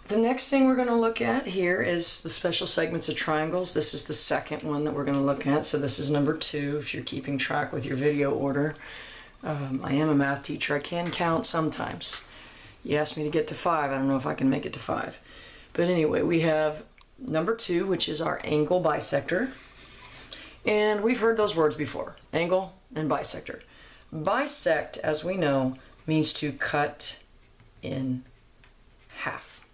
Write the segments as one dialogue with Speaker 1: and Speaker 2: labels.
Speaker 1: The next thing we're going to look at here is the special segments of triangles. This is the second one that we're going to look at. So this is number 2 if you're keeping track with your video order. I am a math teacher. I can count sometimes. You asked me to get to 5. I don't know if I can make it to 5. But anyway, we have number 2, which is our angle bisector. And we've heard those words before, angle and bisector. Bisect, as we know, means to cut in half.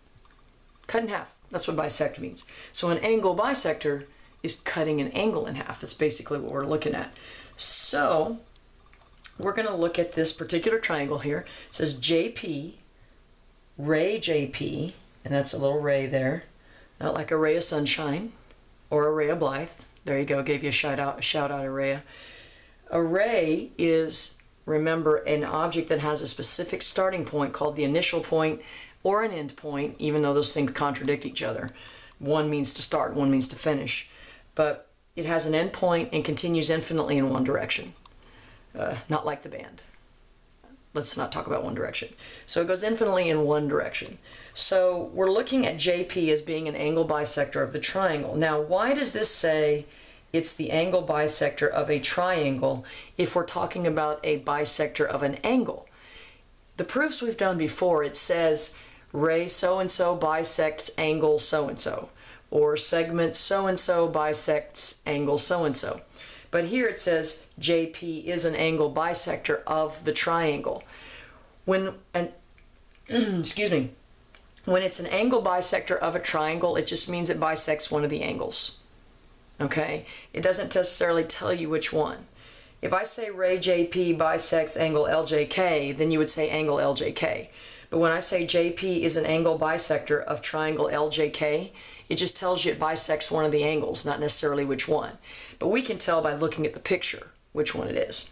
Speaker 1: Cut in half, that's what bisect means. So an angle bisector is cutting an angle in half. That's basically what we're looking at. So we're going to look at this particular triangle here. It says JP, ray JP, and that's a little ray there. Not like a ray of sunshine or a ray of Blythe. There you go, gave you a shout out, Araya. A ray is, remember, an object that has a specific starting point called the initial point or an end point, even though those things contradict each other. One means to start, one means to finish. But it has an end point and continues infinitely in one direction. Not like the band. Let's not talk about One Direction. So it goes infinitely in one direction. So we're looking at JP as being an angle bisector of the triangle. Now, why does this say it's the angle bisector of a triangle if we're talking about a bisector of an angle? The proofs we've done before, it says ray so-and-so bisects angle so-and-so, or segment so-and-so bisects angle so-and-so. But here it says JP is an angle bisector of the triangle. When excuse me, when it's an angle bisector of a triangle, it just means it bisects one of the angles. Okay? It doesn't necessarily tell you which one. If I say ray JP bisects angle LJK, then you would say angle LJK. But when I say JP is an angle bisector of triangle LJK, it just tells you it bisects one of the angles, not necessarily which one. But we can tell by looking at the picture which one it is.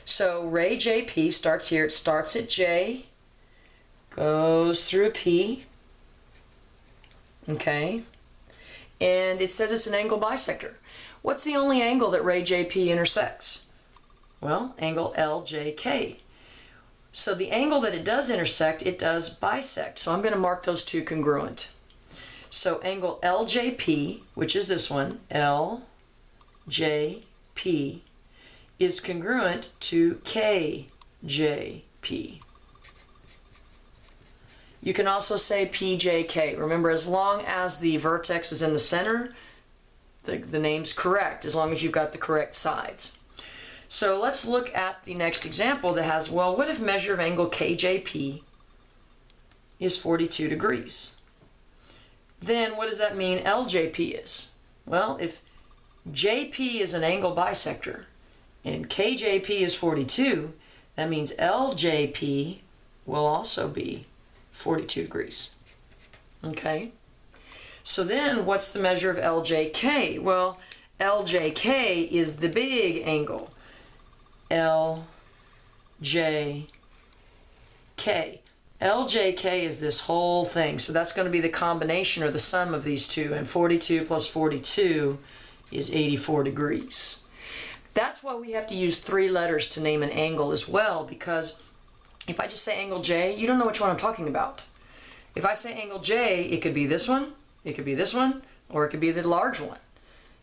Speaker 1: So ray JP starts here. It starts at J, goes through P, okay? And it says it's an angle bisector. What's the only angle that ray JP intersects? Well, angle LJK. So the angle that it does intersect, it does bisect. So I'm going to mark those two congruent. So angle LJP, which is this one, LJP, is congruent to KJP. You can also say PJK. Remember, as long as the vertex is in the center, the name's correct, as long as you've got the correct sides. So let's look at the next example that has, well, what if measure of angle KJP is 42 degrees? Then what does that mean LJP is? Well, if JP is an angle bisector and KJP is 42, that means LJP will also be 42 degrees. Okay? So then what's the measure of LJK? Well, LJK is the big angle. LJK. LJK is this whole thing, so that's going to be the combination or the sum of these two, and 42 plus 42 is 84 degrees. That's why we have to use 3 letters to name an angle as well, because if I just say angle J, you don't know which one I'm talking about. If I say angle J, it could be this one, it could be this one, or it could be the large one.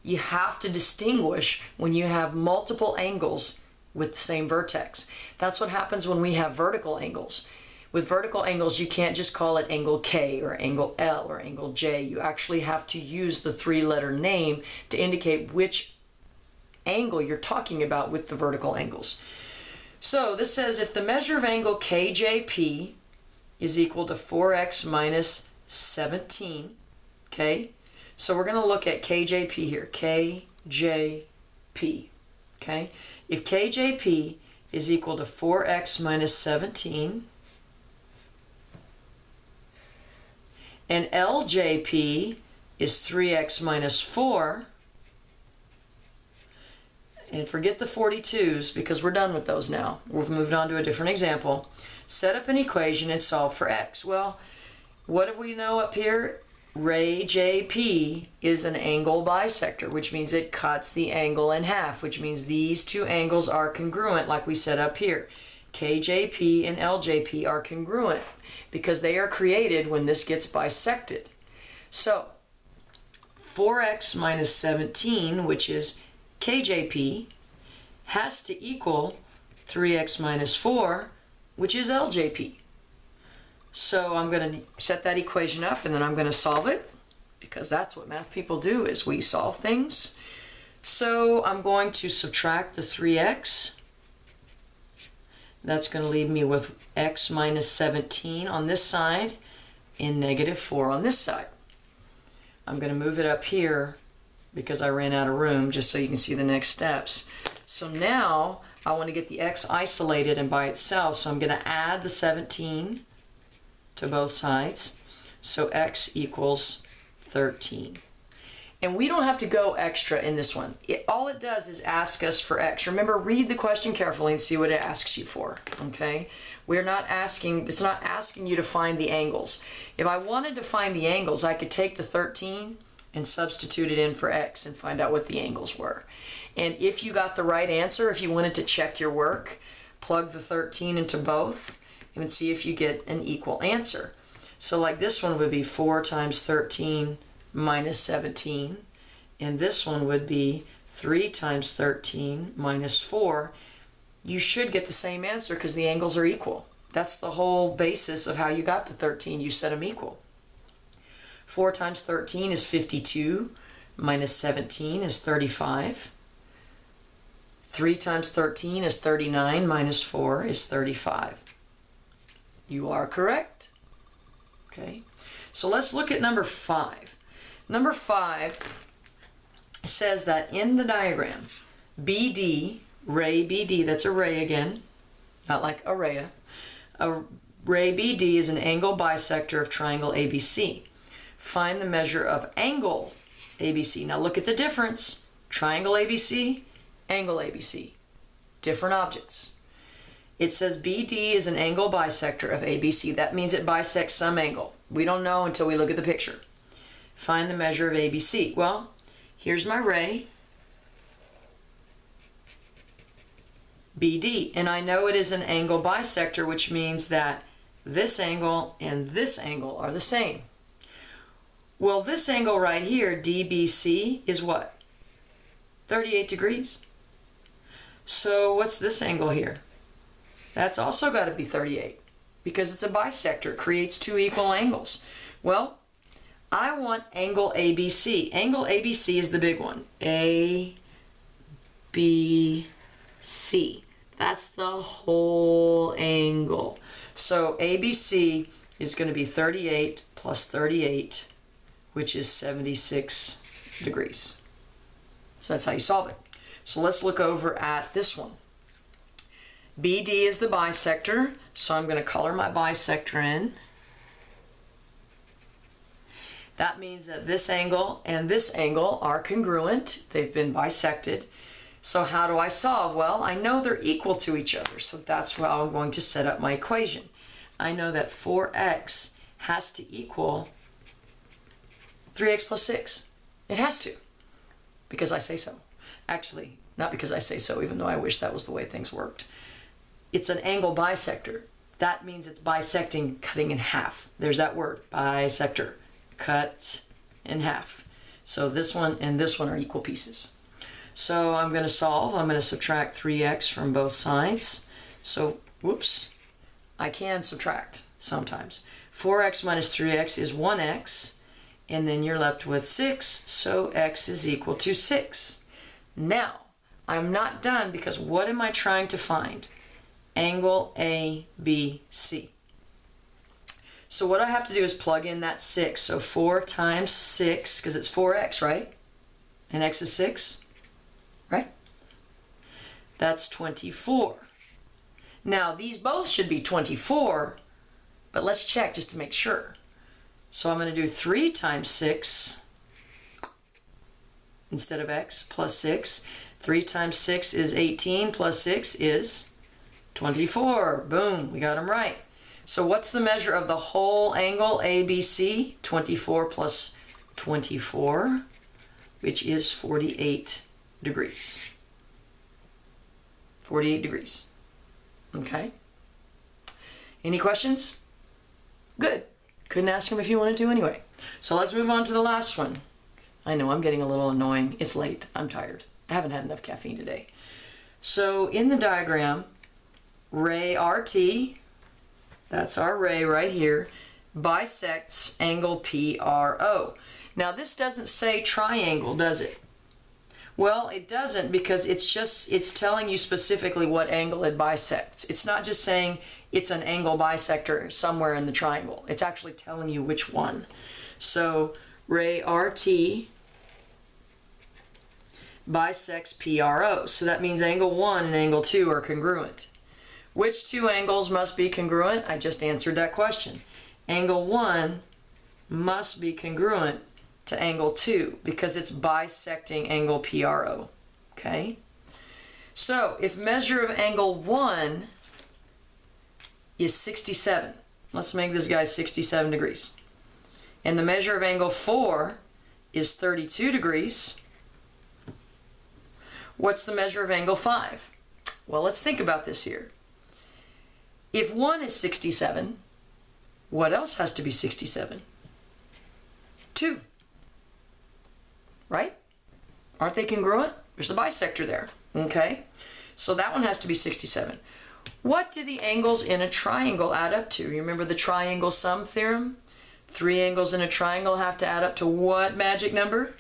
Speaker 1: You have to distinguish when you have multiple angles with the same vertex. That's what happens when we have vertical angles. With vertical angles, you can't just call it angle K or angle L or angle J. You actually have to use the 3-letter name to indicate which angle you're talking about with the vertical angles. So this says if the measure of angle KJP is equal to 4x minus 17, okay? So we're going to look at KJP here, KJP, okay? If KJP is equal to 4x minus 17, and LJP is 3x minus 4, and forget the 42s because we're done with those now. We've moved on to a different example. Set up an equation and solve for x. Well, what do we know up here? Ray JP is an angle bisector, which means it cuts the angle in half, which means these two angles are congruent like we set up here. KJP and LJP are congruent, because they are created when this gets bisected. So 4x minus 17, which is KJP, has to equal 3x minus 4, which is LJP. So I'm going to set that equation up and then I'm going to solve it, because that's what math people do, is we solve things. So I'm going to subtract the 3x. That's going to leave me with x minus 17 on this side and negative 4 on this side. I'm going to move it up here because I ran out of room, just so you can see the next steps. So now I want to get the x isolated and by itself, so I'm going to add the 17 to both sides. So x equals 13. And we don't have to go extra in this one. All it does is ask us for x. Remember, read the question carefully and see what it asks you for, okay? We're not asking, it's not asking you to find the angles. If I wanted to find the angles, I could take the 13 and substitute it in for x and find out what the angles were. And if you got the right answer, if you wanted to check your work, plug the 13 into both and see if you get an equal answer. So like this one would be 4 times 13 minus 17, and this one would be 3 times 13 minus 4. You should get the same answer because the angles are equal. That's the whole basis of how you got the 13. You set them equal. 4 times 13 is 52, minus 17 is 35. 3 times 13 is 39, minus 4 is 35. You are correct. Okay, so let's look at number 5. Number 5 says that in the diagram, BD, ray BD, that's a ray again, not like array. A ray BD is an angle bisector of triangle ABC. Find the measure of angle ABC. Now look at the difference. Triangle ABC, angle ABC. Different objects. It says BD is an angle bisector of ABC. That means it bisects some angle. We don't know until we look at the picture. Find the measure of ABC. Well, here's my ray, BD, and I know it is an angle bisector, which means that this angle and this angle are the same. Well, this angle right here, DBC, is what? 38 degrees. So what's this angle here? That's also got to be 38 because it's a bisector. It creates two equal angles. Well, I want angle ABC. Angle ABC is the big one. ABC. That's the whole angle. So ABC is going to be 38 plus 38, which is 76 degrees. So that's how you solve it. So let's look over at this one. BD is the bisector, so I'm going to color my bisector in. That means that this angle and this angle are congruent. They've been bisected. So how do I solve? Well, I know they're equal to each other, so that's how I'm going to set up my equation. I know that 4x has to equal 3x plus 6. It has to, because I say so. Actually, not because I say so, even though I wish that was the way things worked. It's an angle bisector. That means it's bisecting, cutting in half. There's that word, bisector. Cut in half. So this one and this one are equal pieces. So I'm going to solve. I'm going to subtract 3x from both sides. So, whoops, I can subtract sometimes. 4x minus 3x is 1x, and then you're left with 6, so x is equal to 6. Now, I'm not done because what am I trying to find? Angle ABC. So what I have to do is plug in that 6. So 4 times 6, because it's 4x, right? And x is 6, right? That's 24. Now, these both should be 24, but let's check just to make sure. So I'm going to do 3 times 6 instead of x plus 6. 3 times 6 is 18 plus 6 is 24. Boom, we got them right. So what's the measure of the whole angle ABC? 24 plus 24, which is 48 degrees. 48 degrees. Okay. Any questions? Good. Couldn't ask him if you wanted to anyway. So let's move on to the last one. I know I'm getting a little annoying. It's late. I'm tired. I haven't had enough caffeine today. So in the diagram, ray RT, that's our ray right here, bisects angle PRO. Now this doesn't say triangle, does it? Well, it doesn't, because it's telling you specifically what angle it bisects. It's not just saying it's an angle bisector somewhere in the triangle. It's actually telling you which one. So ray RT bisects PRO. So that means angle 1 and angle 2 are congruent. Which two angles must be congruent? I just answered that question. Angle 1 must be congruent to angle 2 because it's bisecting angle PRO. Okay? So if measure of angle 1 is 67, let's make this guy 67 degrees. And the measure of angle 4 is 32 degrees. What's the measure of angle 5? Well, let's think about this here. If 1 is 67, what else has to be 67? 2. Right? Aren't they congruent? There's a bisector there. Okay? So that one has to be 67. What do the angles in a triangle add up to? You remember the triangle sum theorem? 3 angles in a triangle have to add up to what magic number?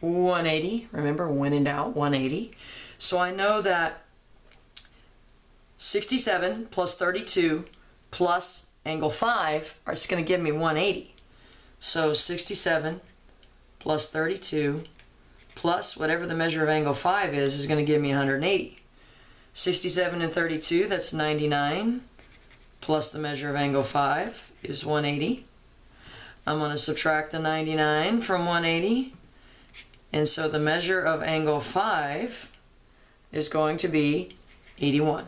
Speaker 1: 180. Remember, when in doubt, 180. So I know that 67 plus 32 plus angle 5 is going to give me 180. So 67 plus 32 plus whatever the measure of angle 5 is going to give me 180. 67 and 32, that's 99, plus the measure of angle 5 is 180. I'm going to subtract the 99 from 180, and so the measure of angle 5 is going to be 81.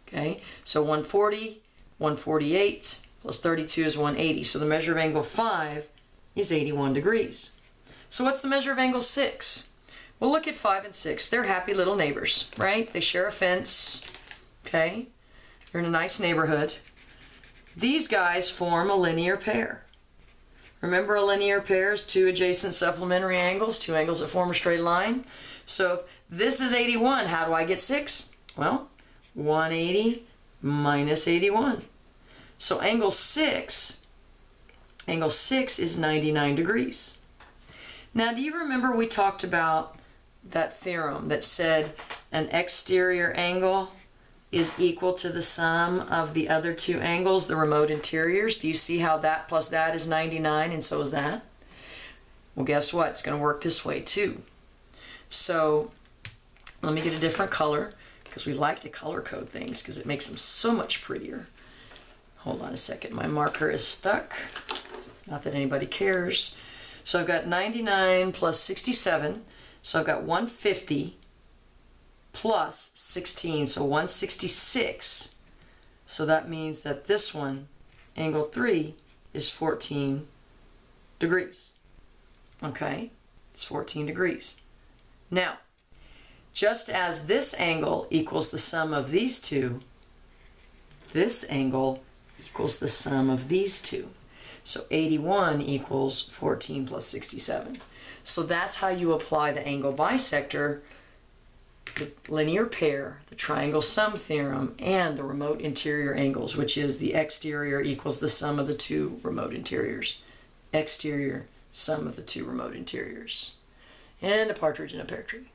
Speaker 1: Okay, so 140, 148 plus 32 is 180. So the measure of angle 5 is 81 degrees. So what's the measure of angle 6? Well, look at 5 and 6. They're happy little neighbors, right? They share a fence. Okay, they're in a nice neighborhood. These guys form a linear pair. Remember, a linear pair is 2 adjacent supplementary angles, 2 angles that form a straight line. So if this is 81, how do I get 6? Well, 180 minus 81. So angle 6 is 99 degrees. Now, do you remember we talked about that theorem that said an exterior angle is equal to the sum of the other 2 angles, the remote interiors? Do you see how that plus that is 99 and so is that? Well, guess what? It's going to work this way too. So let me get a different color, because we like to color code things because it makes them so much prettier. Hold on a second. My marker is stuck. Not that anybody cares. So I've got 99 plus 67. So I've got 150 plus 16. So 166. So that means that this one, angle 3, is 14 degrees. Okay? It's 14 degrees. Now, just as this angle equals the sum of these two, this angle equals the sum of these two. So 81 equals 14 plus 67. So that's how you apply the angle bisector, the linear pair, the triangle sum theorem, and the remote interior angles, which is the exterior equals the sum of the 2 remote interiors. Exterior, sum of the 2 remote interiors. And a partridge in a pear tree.